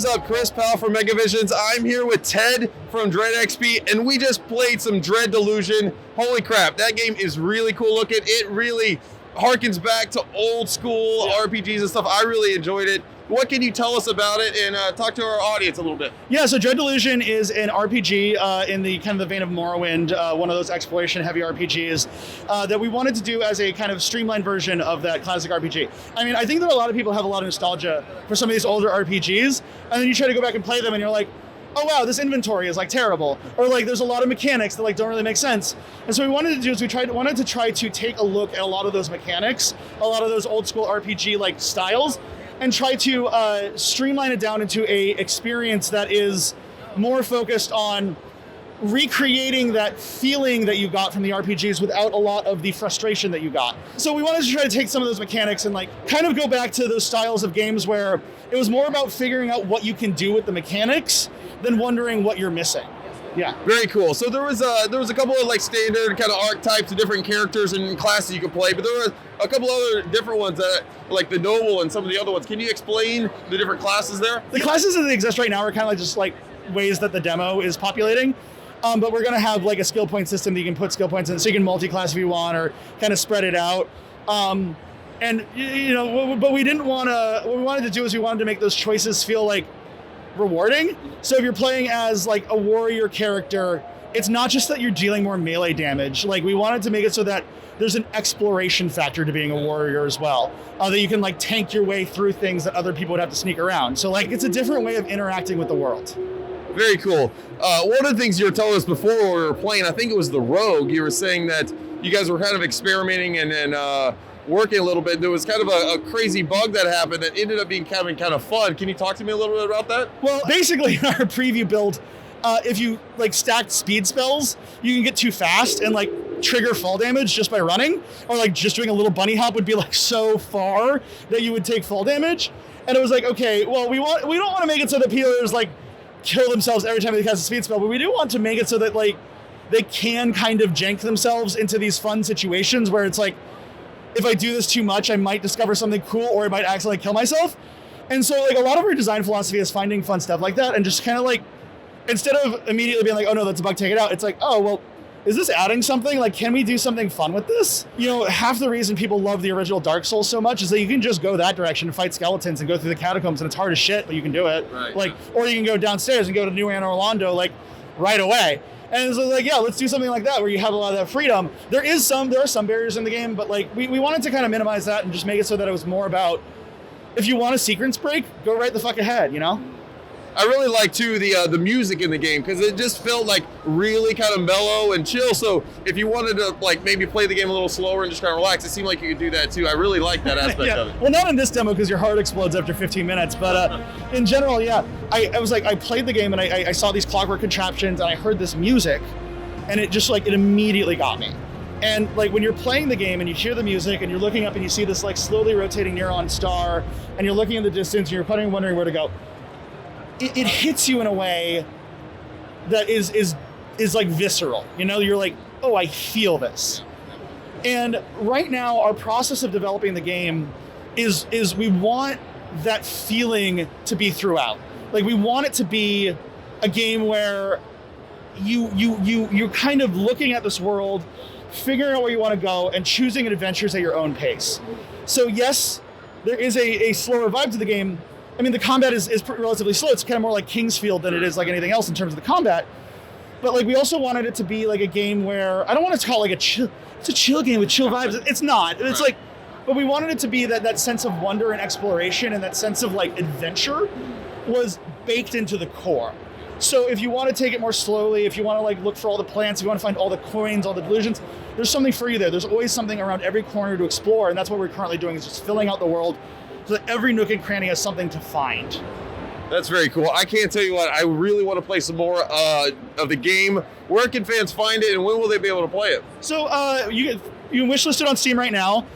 is up? Chris Powell from Megavisions. I'm here with Ted from DreadXP, and we just played some Dread Delusion. Holy crap, that game is really cool looking. It really harkens back to old school RPGs and stuff. I really enjoyed it. What can you tell us about it, and talk to our audience a little bit? Yeah, so Dread Delusion is an RPG in the kind of the vein of Morrowind, one of those exploration-heavy RPGs that we wanted to do as a kind of streamlined version of that classic RPG. I mean, I think that a lot of people have a lot of nostalgia for some of these older RPGs, and then you try to go back and play them, and you're like, oh wow, this inventory is like terrible, or like there's a lot of mechanics that like don't really make sense. And so what we wanted to do is wanted to try to take a look at a lot of those mechanics, a lot of those old school RPG like styles, and try to streamline it down into a experience that is more focused on recreating that feeling that you got from the RPGs without a lot of the frustration that you got. So we wanted to try to take some of those mechanics and like kind of go back to those styles of games where it was more about figuring out what you can do with the mechanics than wondering what you're missing. Yeah. Very cool. So there was a couple of like standard kind of archetypes of different characters and classes you could play, but there were a couple other different ones that like the noble and some of the other ones. Can you explain the different classes there? The classes that exist right now are kind of like just like ways that the demo is populating. But we're going to have like a skill point system that you can put skill points in, so you can multi-class if you want, or kind of spread it out. And you know, but we didn't want to. What we wanted to do is we wanted to make those choices feel like rewarding. So if you're playing as like a warrior character, it's not just that you're dealing more melee damage. Like we wanted to make it so that there's an exploration factor to being a warrior as well. That you can like tank your way through things that other people would have to sneak around. So like it's a different way of interacting with the world. Very cool. One of the things you were telling us before we were playing, I think it was the Rogue, you were saying that you guys were kind of experimenting and working a little bit. There was kind of a crazy bug that happened that ended up being kind of fun. Can you talk to me a little bit about that? Well, basically in our preview build, if you like stacked speed spells, you can get too fast and like trigger fall damage just by running, or like just doing a little bunny hop would be like so far that you would take fall damage. And it was like, okay, well, we don't want to make it so that healers like kill themselves every time they cast a speed spell, but we do want to make it so that like they can kind of jank themselves into these fun situations where it's like, if I do this too much, I might discover something cool, or I might accidentally kill myself. And so like a lot of our design philosophy is finding fun stuff like that, and just kind of like, instead of immediately being like, oh no, that's a bug, take it out, it's like, oh, well, is this adding something? Like, can we do something fun with this? You know, half the reason people love the original Dark Souls so much is that you can just go that direction and fight skeletons and go through the catacombs, and it's hard as shit, but you can do it. Right. Like, or you can go downstairs and go to New Anne Orlando, like, right away. And so like, yeah, let's do something like that where you have a lot of that freedom. There are some barriers in the game, but like, we wanted to kind of minimize that and just make it so that it was more about, if you want a sequence break, go right the fuck ahead, you know? I really like too the music in the game, because it just felt like really kind of mellow and chill. So if you wanted to like maybe play the game a little slower and just kind of relax, it seemed like you could do that too. I really like that aspect yeah. of it. Well, not in this demo because your heart explodes after 15 minutes, but in general, yeah. I was like, I played the game and I saw these clockwork contraptions and I heard this music, and it just like, it immediately got me. And like when you're playing the game and you hear the music and you're looking up and you see this like slowly rotating neon star, and you're looking in the distance and you're kind of wondering where to go, it hits you in a way that is like visceral. You know, you're like, oh, I feel this. And right now, our process of developing the game is we want that feeling to be throughout. Like we want it to be a game where you're kind of looking at this world, figuring out where you want to go, and choosing adventures at your own pace. So yes, there is a slower vibe to the game. I mean, the combat is relatively slow. It's kind of more like Kingsfield than it is like anything else in terms of the combat. But like, we also wanted it to be like a game where, I don't want to call it like it's a chill game with chill vibes. It's not. It's like, but we wanted it to be that sense of wonder and exploration, and that sense of like adventure was baked into the core. So if you want to take it more slowly, if you want to like look for all the plants, if you want to find all the coins, all the delusions, there's something for you there. There's always something around every corner to explore, and that's what we're currently doing, is just filling out the world so that every nook and cranny has something to find. That's very cool. I can't tell you what, I really want to play some more of the game. Where can fans find it, and when will they be able to play it? So you can wishlist it on Steam right now.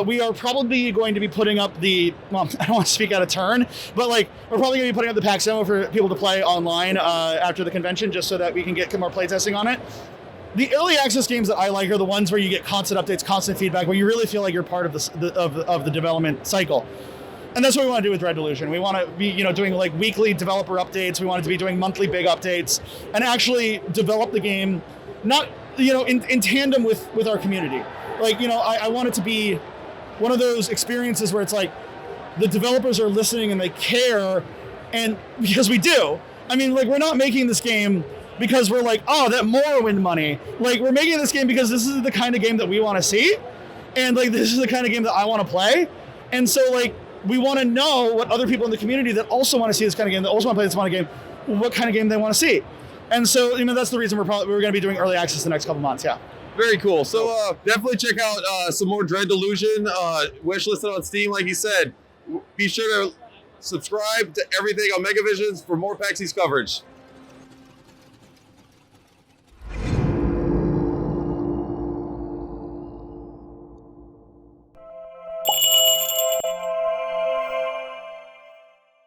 We are probably going to be putting up well, I don't want to speak out of turn, but like, we're probably going to be putting up the PAX demo for people to play online after the convention, just so that we can get more playtesting on it. The early access games that I like are the ones where you get constant updates, constant feedback, where you really feel like you're part of the development cycle. And that's what we want to do with Dread Delusion. We want to be, doing like weekly developer updates. We want to be doing monthly big updates and actually develop the game, not, in tandem with our community. Like, I want it to be one of those experiences where it's like the developers are listening and they care, and because we do. I mean, like, we're not making this game because we're like, oh, that Morrowind money. Like, we're making this game because this is the kind of game that we want to see, and like this is the kind of game that I want to play. And so like we want to know what other people in the community that also want to see this kind of game, that also want to play this kind of game, what kind of game they want to see. And so, that's the reason we're going to be doing early access the next couple months. Yeah. Very cool. So definitely check out some more Dread Delusion. Wishlisted on Steam, like you said. Be sure to subscribe to everything on Megavisions for more PAX East coverage.